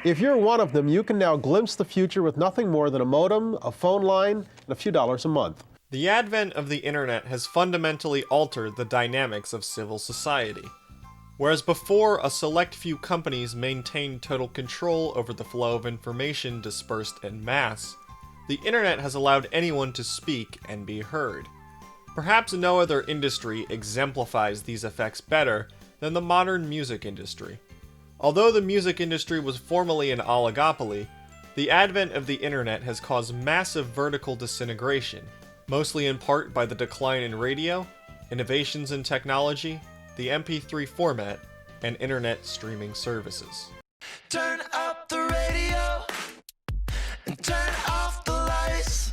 If you're one of them, you can now glimpse the future with nothing more than a modem, a phone line, and a few dollars a month. The advent of the internet has fundamentally altered the dynamics of civil society. Whereas before, a select few companies maintained total control over the flow of information dispersed en masse, the internet has allowed anyone to speak and be heard. Perhaps no other industry exemplifies these effects better than the modern music industry. Although the music industry was formerly an oligopoly, the advent of the internet has caused massive vertical disintegration, mostly in part by the decline in radio, innovations in technology, the MP3 format, and internet streaming services. Turn up the radio and turn off the lights.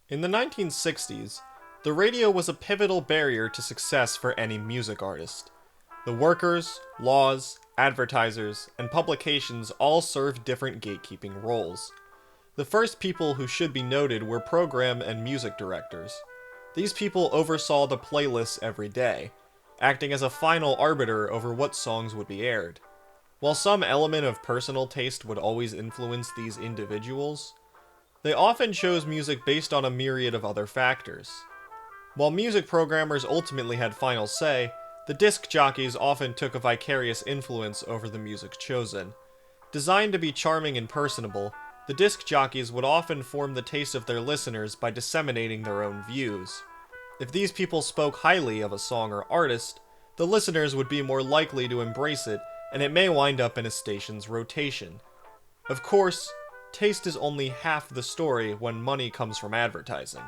In the 1960s, the radio was a pivotal barrier to success for any music artist. The workers, laws, advertisers, and publications all served different gatekeeping roles. The first people who should be noted were program and music directors. These people oversaw the playlists every day, acting as a final arbiter over what songs would be aired. While some element of personal taste would always influence these individuals, they often chose music based on a myriad of other factors. While music programmers ultimately had final say, the disc jockeys often took a vicarious influence over the music chosen. Designed to be charming and personable, the disc jockeys would often form the taste of their listeners by disseminating their own views. If these people spoke highly of a song or artist, the listeners would be more likely to embrace it, and it may wind up in a station's rotation. Of course, taste is only half the story when money comes from advertising.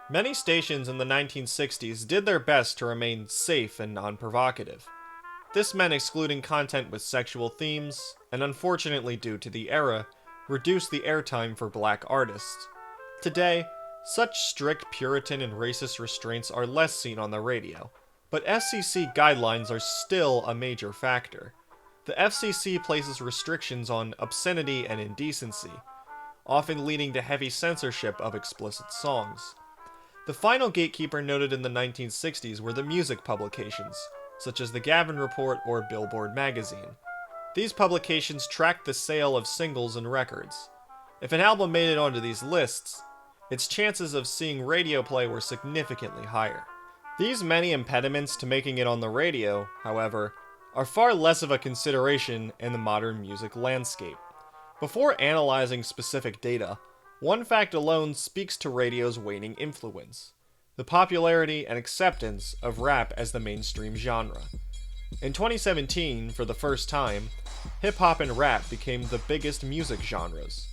Many stations in the 1960s did their best to remain safe and non-provocative. This meant excluding content with sexual themes, and unfortunately due to the era, reduced the airtime for black artists. Today, such strict Puritan and racist restraints are less seen on the radio, but FCC guidelines are still a major factor. The FCC places restrictions on obscenity and indecency, often leading to heavy censorship of explicit songs. The final gatekeeper noted in the 1960s were the music publications, such as the Gavin Report or Billboard magazine. These publications tracked the sale of singles and records. If an album made it onto these lists, its chances of seeing radio play were significantly higher. These many impediments to making it on the radio, however, are far less of a consideration in the modern music landscape. Before analyzing specific data, one fact alone speaks to radio's waning influence: the popularity and acceptance of rap as the mainstream genre. In 2017, for the first time, hip-hop and rap became the biggest music genres.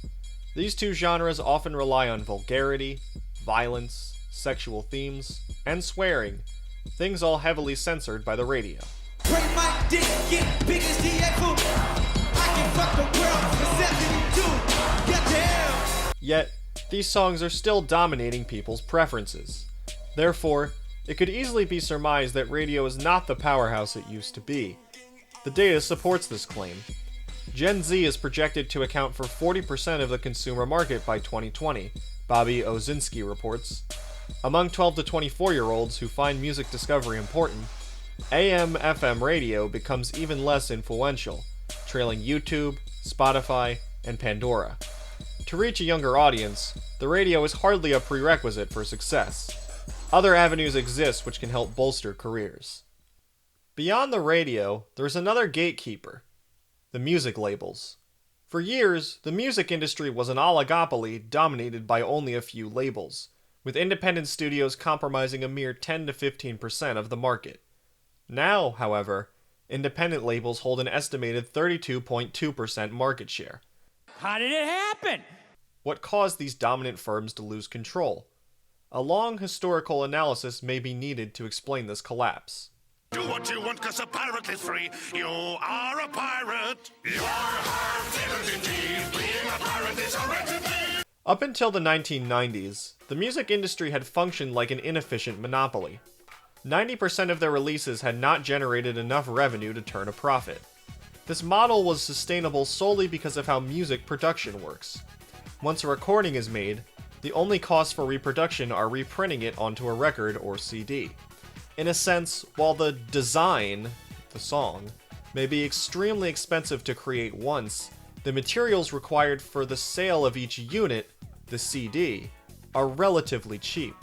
These two genres often rely on vulgarity, violence, sexual themes, and swearing, things all heavily censored by the radio. Break my dick, get big as the Eiffel. I can fuck the world for 72. Goddamn. Yet, these songs are still dominating people's preferences. Therefore, it could easily be surmised that radio is not the powerhouse it used to be. The data supports this claim. Gen Z is projected to account for 40% of the consumer market by 2020, Bobby Ozinski reports. Among 12 to 24-year-olds who find music discovery important, AM/FM radio becomes even less influential, trailing YouTube, Spotify, and Pandora. To reach a younger audience, the radio is hardly a prerequisite for success. Other avenues exist which can help bolster careers. Beyond the radio, there is another gatekeeper: the music labels. For years, the music industry was an oligopoly dominated by only a few labels, with independent studios comprising a mere 10 to 15% of the market. Now, however, independent labels hold an estimated 32.2% market share. How did it happen? What caused these dominant firms to lose control? A long historical analysis may be needed to explain this collapse. Do what you want, 'cause a pirate is free. You are a pirate. You are a pirate indeed. Being a pirate is a wretched thing. Up until the 1990s, the music industry had functioned like an inefficient monopoly. 90% of their releases had not generated enough revenue to turn a profit. This model was sustainable solely because of how music production works. Once a recording is made, the only costs for reproduction are reprinting it onto a record or CD. In a sense, while the design, the song, may be extremely expensive to create once, the materials required for the sale of each unit, the CD, are relatively cheap.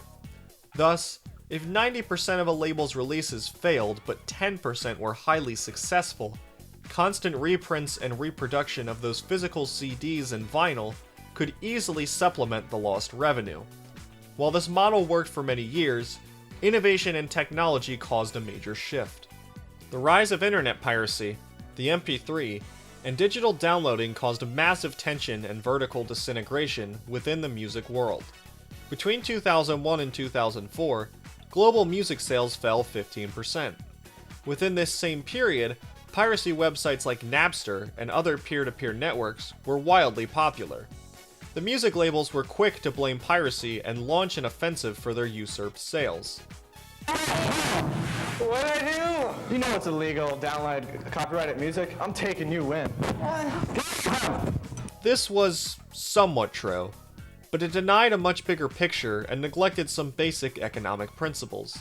Thus, if 90% of a label's releases failed but 10% were highly successful, constant reprints and reproduction of those physical CDs and vinyl could easily supplement the lost revenue. While this model worked for many years, innovation and technology caused a major shift. The rise of internet piracy, the MP3, and digital downloading caused a massive tension and vertical disintegration within the music world. Between 2001 and 2004, global music sales fell 15%. Within this same period, piracy websites like Napster and other peer-to-peer networks were wildly popular. The music labels were quick to blame piracy and launch an offensive for their usurped sales. What'd I do? You know it's illegal, download copyrighted music. I'm taking you in. This was somewhat true, but it denied a much bigger picture and neglected some basic economic principles.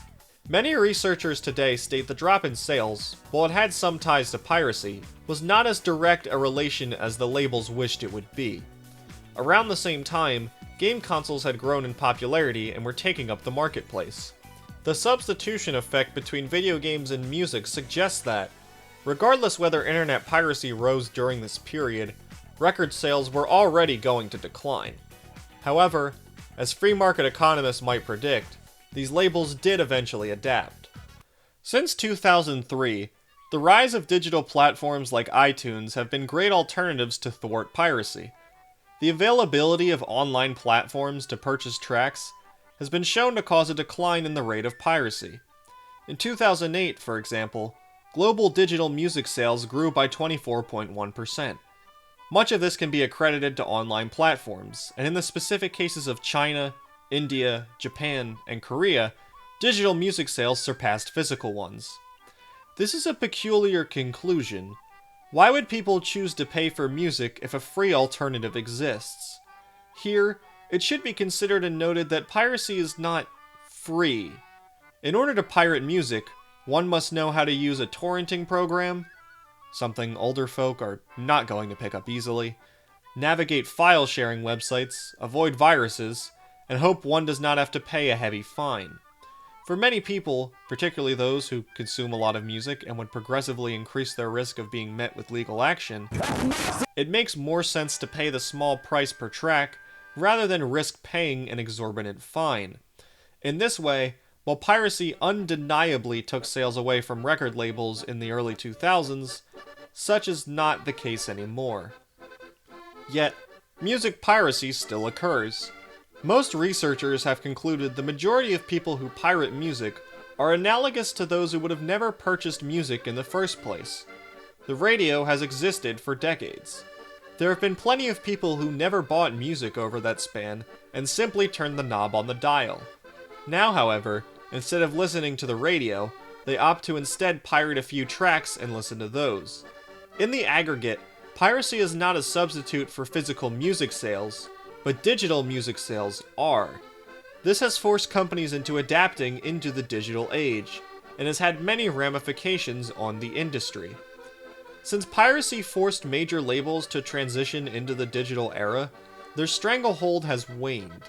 Many researchers today state the drop in sales, while it had some ties to piracy, was not as direct a relation as the labels wished it would be. Around the same time, game consoles had grown in popularity and were taking up the marketplace. The substitution effect between video games and music suggests that, regardless whether internet piracy rose during this period, record sales were already going to decline. However, as free market economists might predict, these labels did eventually adapt. Since 2003, the rise of digital platforms like iTunes have been great alternatives to thwart piracy. The availability of online platforms to purchase tracks has been shown to cause a decline in the rate of piracy. In 2008, for example, global digital music sales grew by 24.1%. Much of this can be accredited to online platforms, and in the specific cases of China, India, Japan, and Korea, digital music sales surpassed physical ones. This is a peculiar conclusion. Why would people choose to pay for music if a free alternative exists? Here, it should be considered and noted that piracy is not free. In order to pirate music, one must know how to use a torrenting program, something older folk are not going to pick up easily, navigate file sharing websites, avoid viruses, and hope one does not have to pay a heavy fine. For many people, particularly those who consume a lot of music and would progressively increase their risk of being met with legal action, it makes more sense to pay the small price per track rather than risk paying an exorbitant fine. In this way, while piracy undeniably took sales away from record labels in the early 2000s, such is not the case anymore. Yet, music piracy still occurs. Most researchers have concluded the majority of people who pirate music are analogous to those who would have never purchased music in the first place. The radio has existed for decades. There have been plenty of people who never bought music over that span and simply turned the knob on the dial. Now, however, instead of listening to the radio, they opt to instead pirate a few tracks and listen to those. In the aggregate, piracy is not a substitute for physical music sales, but digital music sales are. This has forced companies into adapting into the digital age, and has had many ramifications on the industry. Since piracy forced major labels to transition into the digital era, their stranglehold has waned.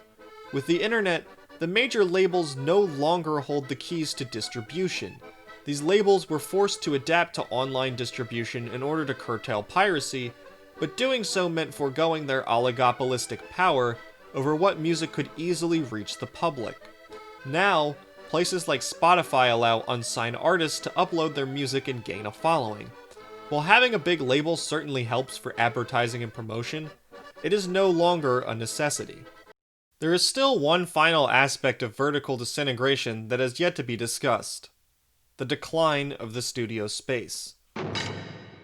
With the internet, the major labels no longer hold the keys to distribution. These labels were forced to adapt to online distribution in order to curtail piracy, but doing so meant foregoing their oligopolistic power over what music could easily reach the public. Now, places like Spotify allow unsigned artists to upload their music and gain a following. While having a big label certainly helps for advertising and promotion, it is no longer a necessity. There is still one final aspect of vertical disintegration that has yet to be discussed: the decline of the studio space.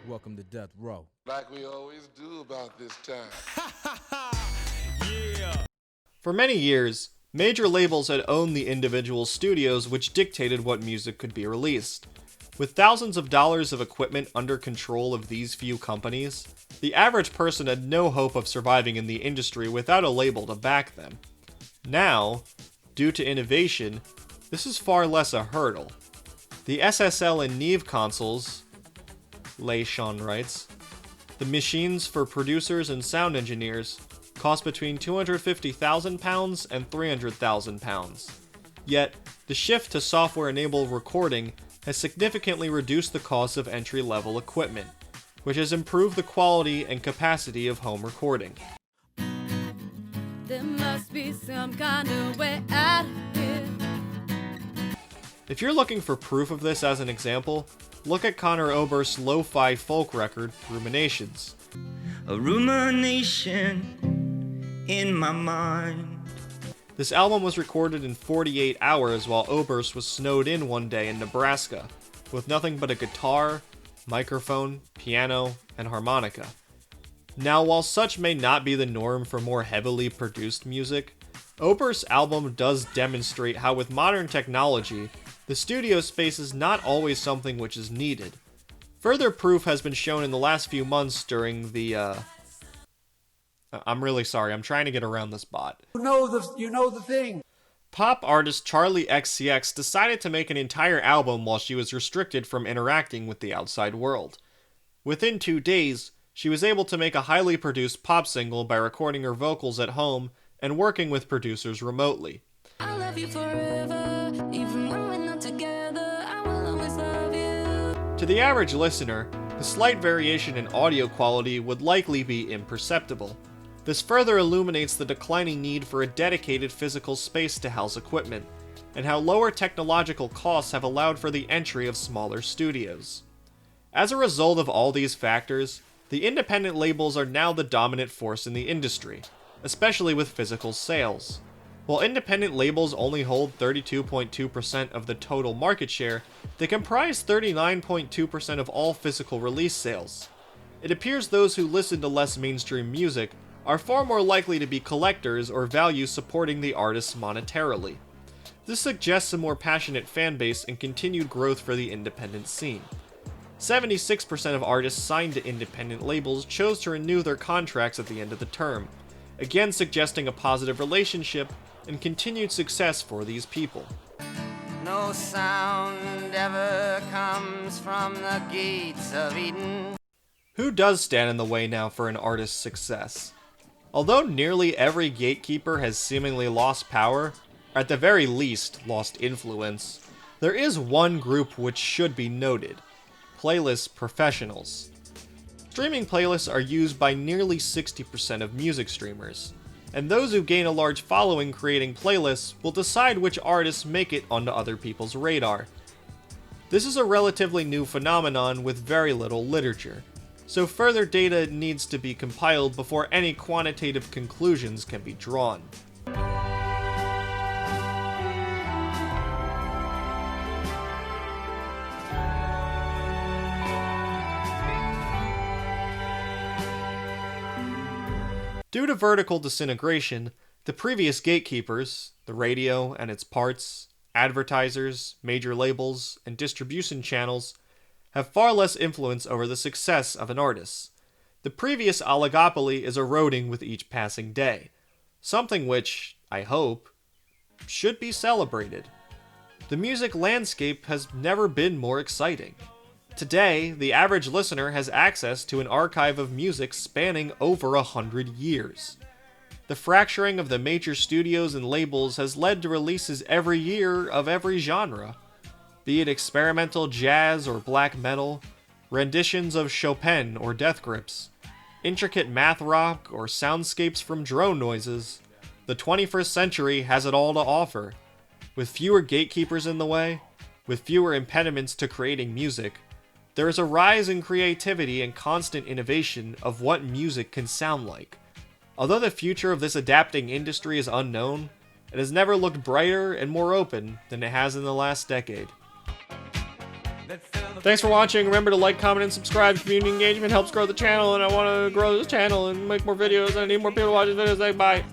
Welcome to Death Row. Like we always do about this time. For many years, major labels had owned the individual studios which dictated what music could be released. With thousands of dollars of equipment under control of these few companies, the average person had no hope of surviving in the industry without a label to back them. Now, due to innovation, this is far less a hurdle. The SSL and Neve consoles, Leishon writes, The machines for producers and sound engineers cost between £250,000 and £300,000. Yet, the shift to software-enabled recording has significantly reduced the cost of entry-level equipment, which has improved the quality and capacity of home recording. There must be some kind of way out of here. If you're looking for proof of this as an example, look at Conor Oberst's lo-fi folk record, Ruminations. A rumination in my mind. This album was recorded in 48 hours while Oberst was snowed in one day in Nebraska, with nothing but a guitar, microphone, piano, and harmonica. Now, while such may not be the norm for more heavily produced music, Oberst's album does demonstrate how with modern technology, the studio space is not always something which is needed. Further proof has been shown in the last few months during the, I'm really sorry, I'm trying to get around this bot. You know the thing. Pop artist Charli XCX decided to make an entire album while she was restricted from interacting with the outside world. Within 2 days, she was able to make a highly produced pop single by recording her vocals at home and working with producers remotely. I love you forever, even when we're not together, I will always love you. To the average listener, the slight variation in audio quality would likely be imperceptible. This further illuminates the declining need for a dedicated physical space to house equipment, and how lower technological costs have allowed for the entry of smaller studios. As a result of all these factors, the independent labels are now the dominant force in the industry, especially with physical sales. While independent labels only hold 32.2% of the total market share, they comprise 39.2% of all physical release sales. It appears those who listen to less mainstream music are far more likely to be collectors or value supporting the artists monetarily. This suggests a more passionate fan base and continued growth for the independent scene. 76% of artists signed to independent labels chose to renew their contracts at the end of the term, again suggesting a positive relationship and continued success for these people. No sound ever comes from the gates of Eden. Who does stand in the way now for an artist's success? Although nearly every gatekeeper has seemingly lost power, or at the very least lost influence, there is one group which should be noted: playlist professionals. Streaming playlists are used by nearly 60% of music streamers, and those who gain a large following creating playlists will decide which artists make it onto other people's radar. This is a relatively new phenomenon with very little literature, so further data needs to be compiled before any quantitative conclusions can be drawn. Due to vertical disintegration, the previous gatekeepers, the radio and its parts, advertisers, major labels, and distribution channels, have far less influence over the success of an artist. The previous oligopoly is eroding with each passing day, something which, I hope, should be celebrated. The music landscape has never been more exciting. Today, the average listener has access to an archive of music spanning over 100 years. The fracturing of the major studios and labels has led to releases every year of every genre, be it experimental jazz or black metal, renditions of Chopin or Death Grips, intricate math rock or soundscapes from drone noises. The 21st century has it all to offer. With fewer gatekeepers in the way, with fewer impediments to creating music, there is a rise in creativity and constant innovation of what music can sound like. Although the future of this adapting industry is unknown, it has never looked brighter and more open than it has in the last decade. Thanks for watching. Remember to like, comment, and subscribe. Community engagement helps grow the channel, and I want to grow this channel and make more videos, and I need more people to watch these videos. Bye.